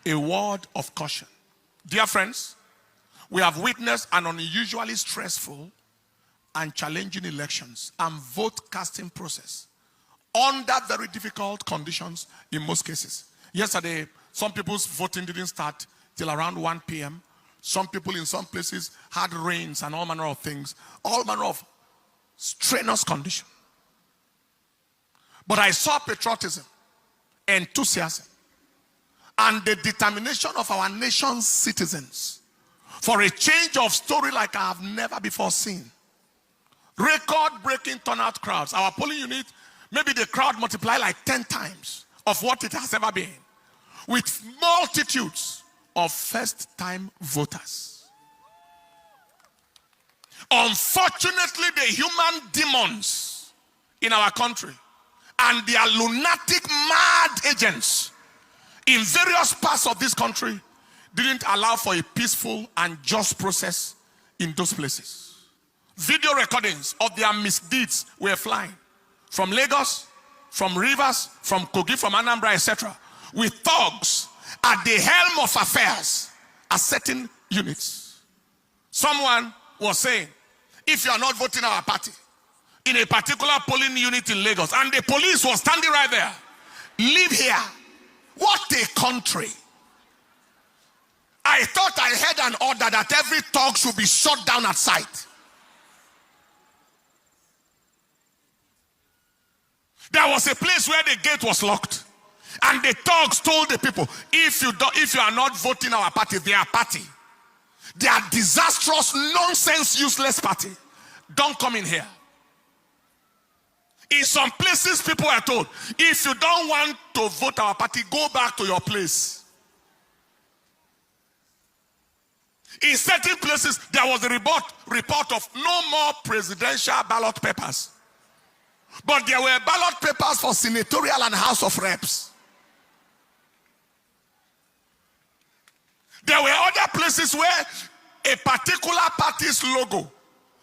a word of caution. Dear friends, we have witnessed an unusually stressful and challenging elections and vote casting process under very difficult conditions in most cases. Yesterday, some people's voting didn't start till around 1 p.m. Some people in some places had rains and all manner of things, all manner of strenuous condition. But I saw patriotism, enthusiasm, and the determination of our nation's citizens for a change of story like I have never before seen. Record-breaking turnout crowds. Our polling unit, maybe the crowd multiplied like 10 times of what it has ever been, with multitudes of first-time voters. Unfortunately, the human demons in our country and their lunatic, mad agents in various parts of this country didn't allow for a peaceful and just process in those places. Video recordings of their misdeeds were flying from Lagos, from Rivers, from Kogi, from Anambra, etc., with thugs at the helm of affairs at certain units. Someone was saying, if you are not voting our party in a particular polling unit in Lagos, and the police was standing right there, leave here. What a country. I thought I heard an order that every thug should be shot down at sight. There was a place where the gate was locked, and the thugs told the people, if you are not voting our party, their party, their disastrous, nonsense, useless party, don't come in here. In some places, people are told, if you don't want to vote our party, go back to your place. In certain places, there was a report of no more presidential ballot papers. But there were ballot papers for senatorial and House of Reps. There were other places where a particular party's logo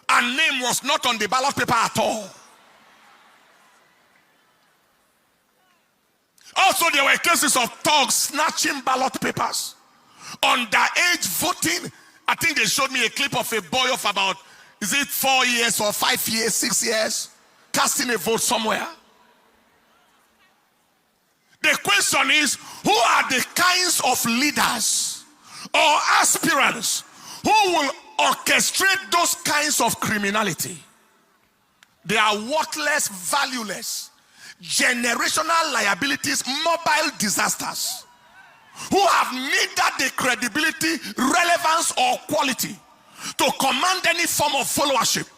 and name was not on the ballot paper at all. Also, there were cases of thugs snatching ballot papers. Underage voting. I think they showed me a clip of a boy of about, is it 4 years or 5 years, 6 years, casting a vote somewhere. The question is, who are the kinds of leaders or aspirants who will orchestrate those kinds of criminality? They are worthless, valueless, generational liabilities, mobile disasters, who have neither the credibility, relevance, or quality to command any form of followership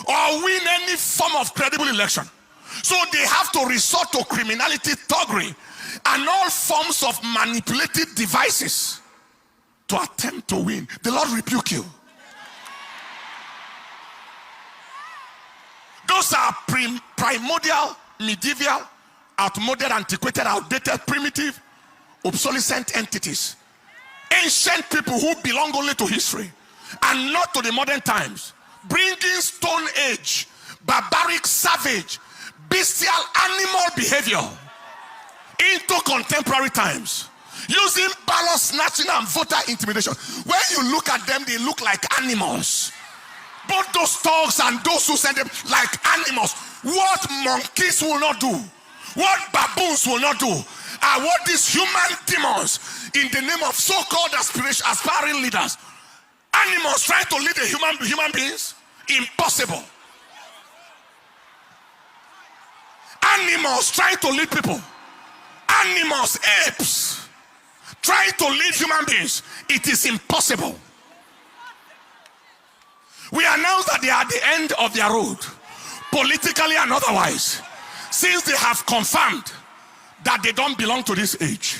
or win any form of credible election. So they have to resort to criminality, thuggery, and all forms of manipulative devices to attempt to win. The Lord rebuke you. Those are primordial, medieval, outmoded, antiquated, outdated, primitive, obsolescent entities. Ancient people who belong only to history and not to the modern times. Bringing Stone Age, barbaric, savage, bestial, animal behavior into contemporary times. Using ballot snatching and voter intimidation. When you look at them, they look like animals. Both those thugs and those who send them like animals. What monkeys will not do, what baboons will not do, are what these human demons in the name of so-called aspiring leaders, animals trying to lead the human beings. Impossible. Animals trying to lead people. Animals, apes, trying to lead human beings. It is impossible. We announce that they are at the end of their road, politically and otherwise, since they have confirmed that they don't belong to this age.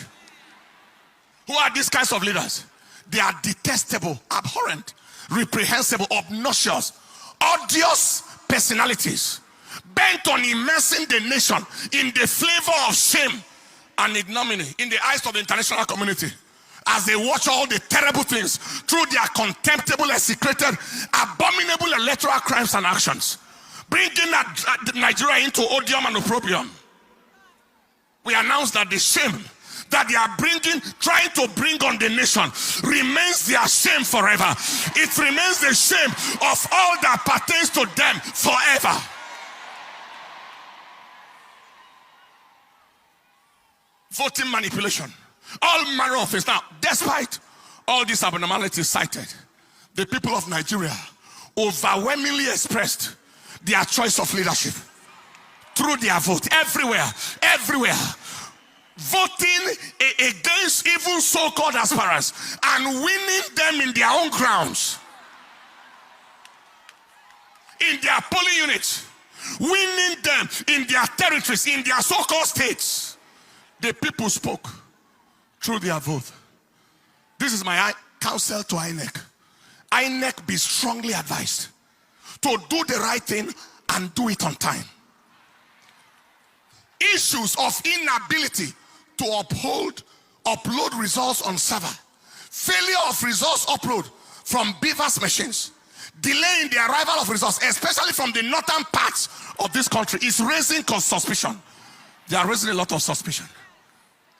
Who are these kinds of leaders? They are detestable, abhorrent, reprehensible, obnoxious, odious personalities, bent on immersing the nation in the flavor of shame and ignominy in the eyes of the international community, as they watch all the terrible things through their contemptible, execrated, abominable electoral crimes and actions, bringing Nigeria into odium and opprobrium. We announce that the shame that they are trying to bring on the nation remains their shame forever. It remains the shame of all that pertains to them forever. Voting manipulation, all manner of things. Now, despite all these abnormalities cited, the people of Nigeria overwhelmingly expressed their choice of leadership through their vote. Everywhere. Voting against even so-called aspirants and winning them in their own grounds, in their polling units, winning them in their territories, in their so-called states. The people spoke through their vote. This is my counsel to INEC. INEC, be strongly advised to do the right thing and do it on time. Issues of inability to upload results on server, failure of results upload from BVAS machines, delay in the arrival of results, especially from the northern parts of this country, is raising suspicion. They are raising a lot of suspicion.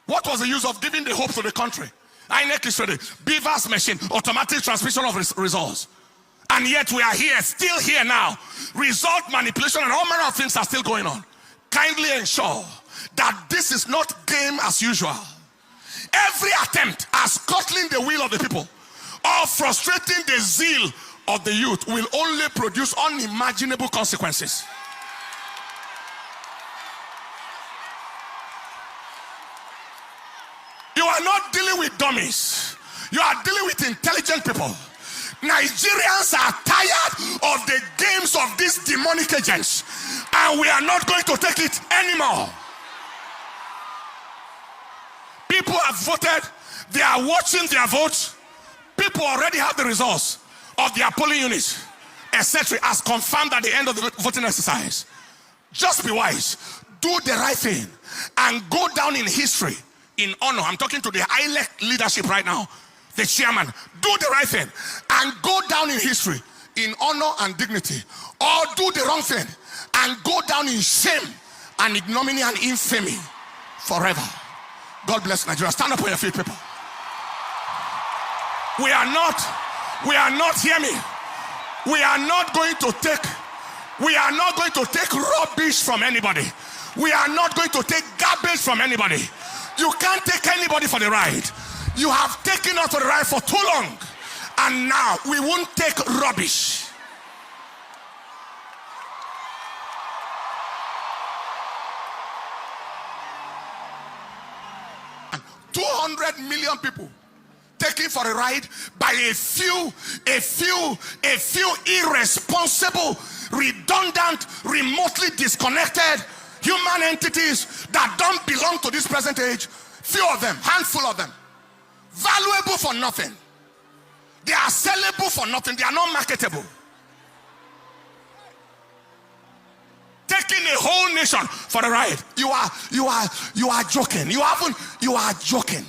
What was the use of giving the hope to the country? INEC is ready. BVAS machine, automatic transmission of results. And yet we are here, still here now. Result manipulation and all manner of things are still going on. Kindly ensure that this is not game as usual. Every attempt at scuttling the will of the people or frustrating the zeal of the youth will only produce unimaginable consequences. You are not dealing with dummies. You are dealing with intelligent people. Nigerians are tired of the games of these demonic agents, and we are not going to take it anymore. People have voted. They are watching their votes. People already have the results of their polling units, etc., as confirmed at the end of the voting exercise. Just be wise. Do the right thing and go down in history in honor. I'm talking to the INEC leadership right now, the chairman. Do the right thing and go down in history in honor and dignity, or do the wrong thing and go down in shame and ignominy and infamy forever. God bless Nigeria. Stand up on your feet, people. We are not, hear me, we are not going to take rubbish from anybody. We are not going to take garbage from anybody. You can't take anybody for the ride. You have taken us for the ride for too long, and now we won't take rubbish. And 200 million people taken for a ride by a few irresponsible, redundant, remotely disconnected human entities that don't belong to this present age. Few of them, handful of them, valuable for nothing. They are sellable for nothing. They are not marketable. Taking a whole nation for a ride. You are joking. You are joking.